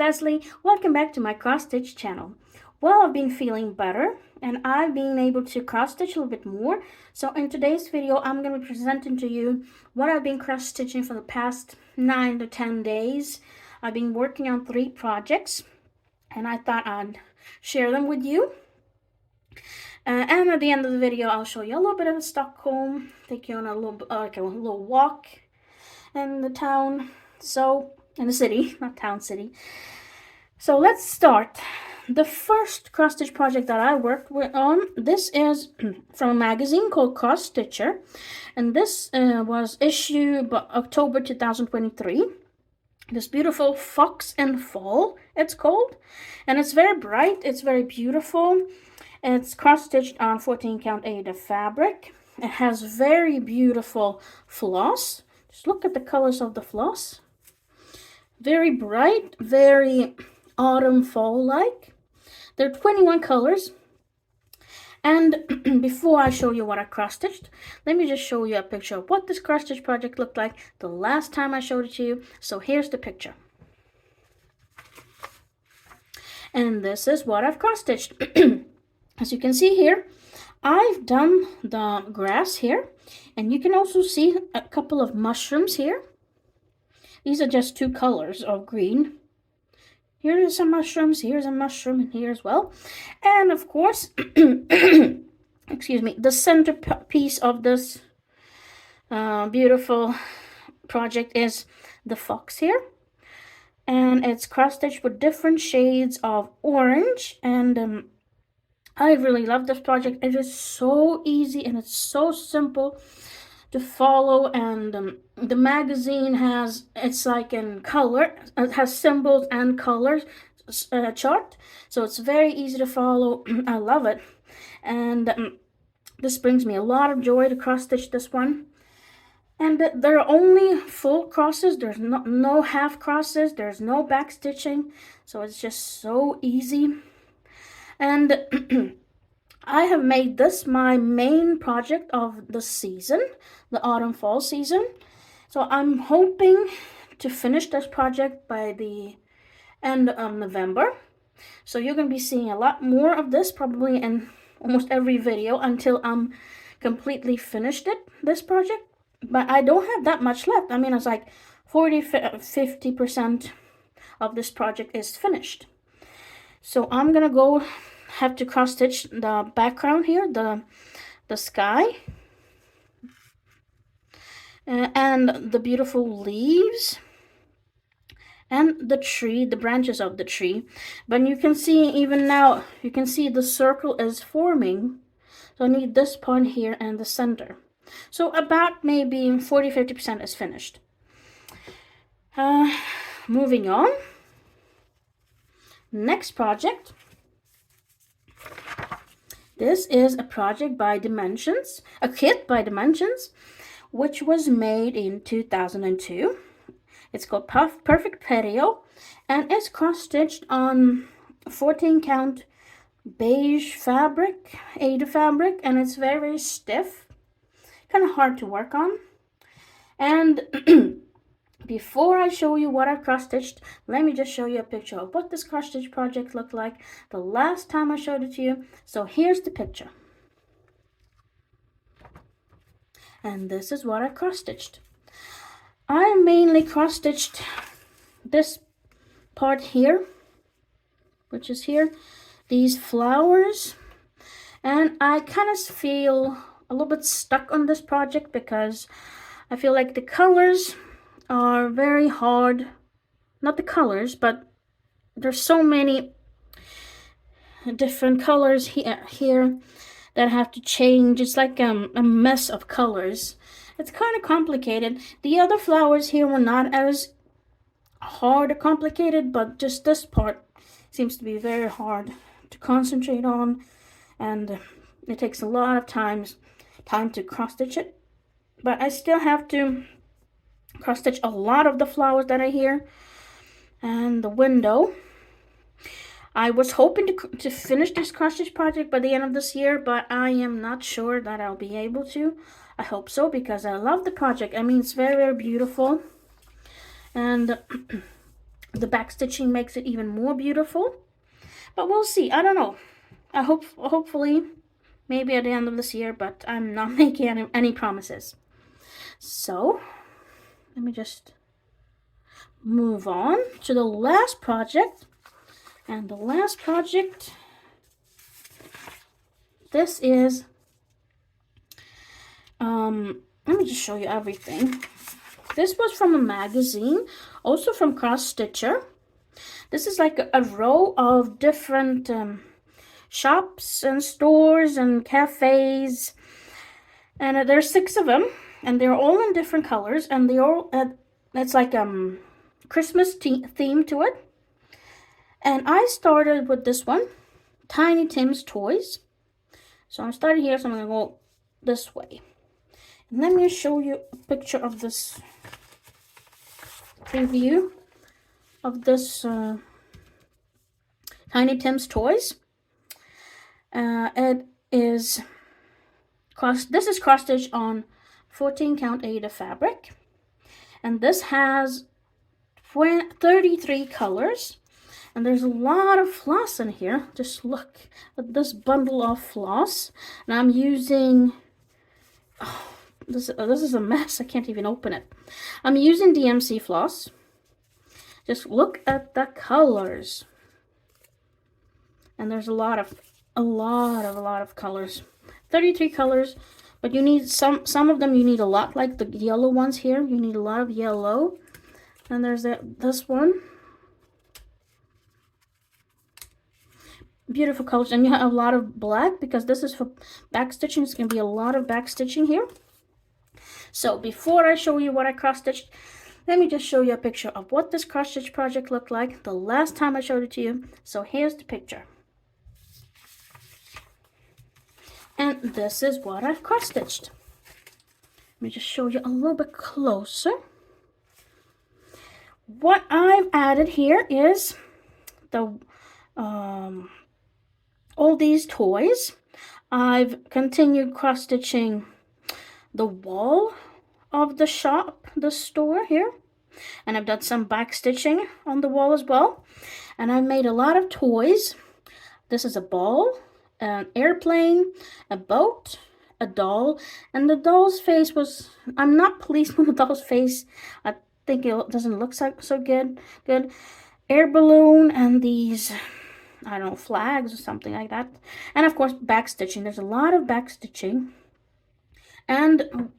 Leslie. Welcome back to my cross stitch channel. Well, I've been feeling better and I've been able to cross stitch a little bit more. So in today's video, I'm going to be presenting to you what I've been cross stitching for the past 9 to 10 days. I've been working on 3 projects and I thought I'd share them with you. And at the end of the video, I'll show you a little bit of Stockholm, take you on a little walk in the town. So in the city, not town, city. So let's start. The first cross stitch project that I worked on, this is from a magazine called Cross Stitcher, and this was issued October 2023. This beautiful Fox and Fall, it's called, and it's very bright, it's very beautiful. It's cross stitched on 14 count Aida fabric. It has very beautiful floss. Just look at the colors of the floss. Very bright, very autumn fall-like. There are 21 colors. And before I show you what I cross-stitched, let me just show you a picture of what this cross-stitch project looked like the last time I showed it to you. So here's the picture. And this is what I've cross-stitched. As you can see here, I've done the grass here. And you can also see a couple of mushrooms here. These are just 2 colors of green. Here are some mushrooms, here's a mushroom, and here as well. And of course, excuse me, the centerpiece of this beautiful project is the fox here. And it's cross-stitched with different shades of orange. And I really love this project. It is so easy and it's so simple to follow, and the magazine has, it's like in color, it has symbols and colors chart, so it's very easy to follow. I love it, and this brings me a lot of joy to cross stitch this one. And there are only full crosses, there's no half crosses, there's no back stitching, so it's just so easy. And I have made this my main project of the season, the autumn-fall season. So I'm hoping to finish this project by the end of November. So you're going to be seeing a lot more of this probably in almost every video until I'm completely finished this project. But I don't have that much left. I mean, it's like 40-50% of this project is finished. So I'm going to have to cross stitch the background here, the sky, and the beautiful leaves and the tree, the branches of the tree. But you can see, even now you can see the circle is forming, so I need this part here and the center. So about maybe 40-50% is finished. Moving on, next project. This is a project by Dimensions, a kit by Dimensions, which was made in 2002. It's called Perfect Patio, and it's cross-stitched on 14 count beige fabric, Aida fabric, and it's very stiff, kind of hard to work on. And before I show you what I cross-stitched, let me just show you a picture of what this cross-stitch project looked like the last time I showed it to you. So here's the picture. And this is what I cross-stitched. I mainly cross-stitched this part here, which is here, these flowers. And I kind of feel a little bit stuck on this project because I feel like the colors are very hard. Not the colors, but there's so many different colors here that have to change. It's like a mess of colors. It's kind of complicated. The other flowers here were not as hard or complicated, but just this part seems to be very hard to concentrate on, and it takes a lot of time to cross stitch it. But I still have to cross stitch a lot of the flowers that are here, and the window. I was hoping to finish this cross stitch project by the end of this year, but I am not sure that I'll be able to. I hope so, because I love the project. I mean, it's very, very beautiful, and The back stitching makes it even more beautiful. But we'll see. I don't know. Hopefully, maybe at the end of this year, but I'm not making any promises. So, let me just move on to the last project. And the last project, this is, let me just show you everything. This was from a magazine, also from Cross Stitcher. This is like a row of different shops and stores and cafes, and there's 6 of them, and they're all in different colors, and they all it's like Christmas theme to it. And I started with this one, Tiny Tim's Toys. So I'm starting here, so I'm gonna go this way. And let me show you a picture of this preview of this Tiny Tim's Toys. It is this is cross stitch on 14 count Aida fabric, and this has 33 colors, and there's a lot of floss in here. Just look at this bundle of floss, and I'm using this is a mess. I can't even open it. I'm using DMC floss. Just look at the colors, and there's a lot of colors. 33 colors, but you need some of them you need a lot, like the yellow ones here. You need a lot of yellow. And there's this one. Beautiful colors, and you have a lot of black because this is for back stitching. It's going to be a lot of back stitching here. So before I show you what I cross stitched, let me just show you a picture of what this cross stitch project looked like the last time I showed it to you. So here's the picture. And this is what I've cross stitched. Let me just show you a little bit closer. What I've added here is the all these toys. I've continued cross stitching the wall of the shop, the store here, and I've done some back stitching on the wall as well. And I've made a lot of toys. This is a ball, an airplane, a boat, a doll, and the doll's face was, I'm not pleased with the doll's face. I think it doesn't look so good. Air balloon, and these, I don't know, flags or something like that. And of course, back stitching. There's a lot of back stitching. And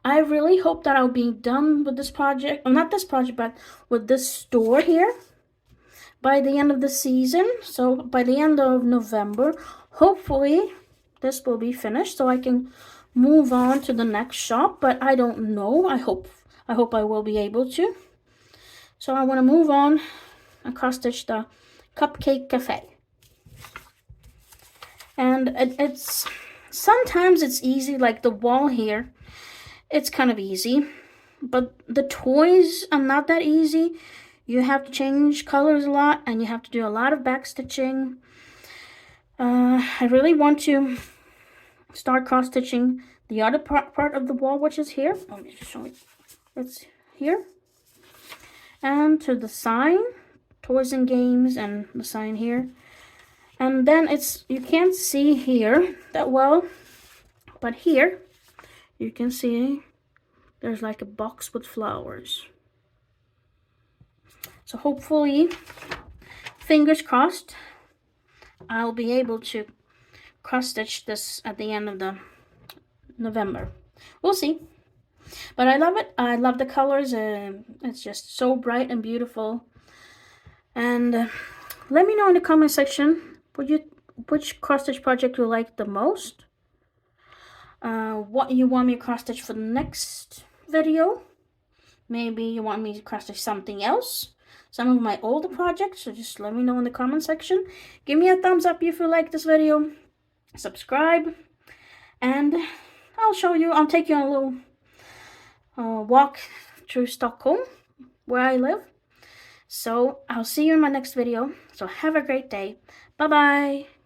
I really hope that I'll be done with this project, or not this project, but with this store here by the end of the season. So by the end of November, hopefully this will be finished so I can move on to the next shop, but I don't know. I hope I will be able to. So I want to move on and cross stitch the Cupcake Cafe. And it's sometimes it's easy, like the wall here, it's kind of easy, but the toys are not that easy. You have to change colors a lot, and you have to do a lot of back stitching. I really want to start cross stitching the other part of the wall, which is here. Let me just show you. It's here. And to the sign, toys and games, and the sign here. And then you can't see here that well, but here you can see there's like a box with flowers. So hopefully, fingers crossed, I'll be able to cross stitch this at the end of the November. We'll see. But I love it. I love the colors. It's just so bright and beautiful. And let me know in the comment section which cross stitch project you like the most. What you want me to cross stitch for the next video. Maybe you want me to cross stitch something else. Some of my older projects. So just let me know in the comment section. Give me a thumbs up if you like this video. Subscribe. And I'll take you on a little walk through Stockholm, where I live. So I'll see you in my next video. So have a great day. Bye bye.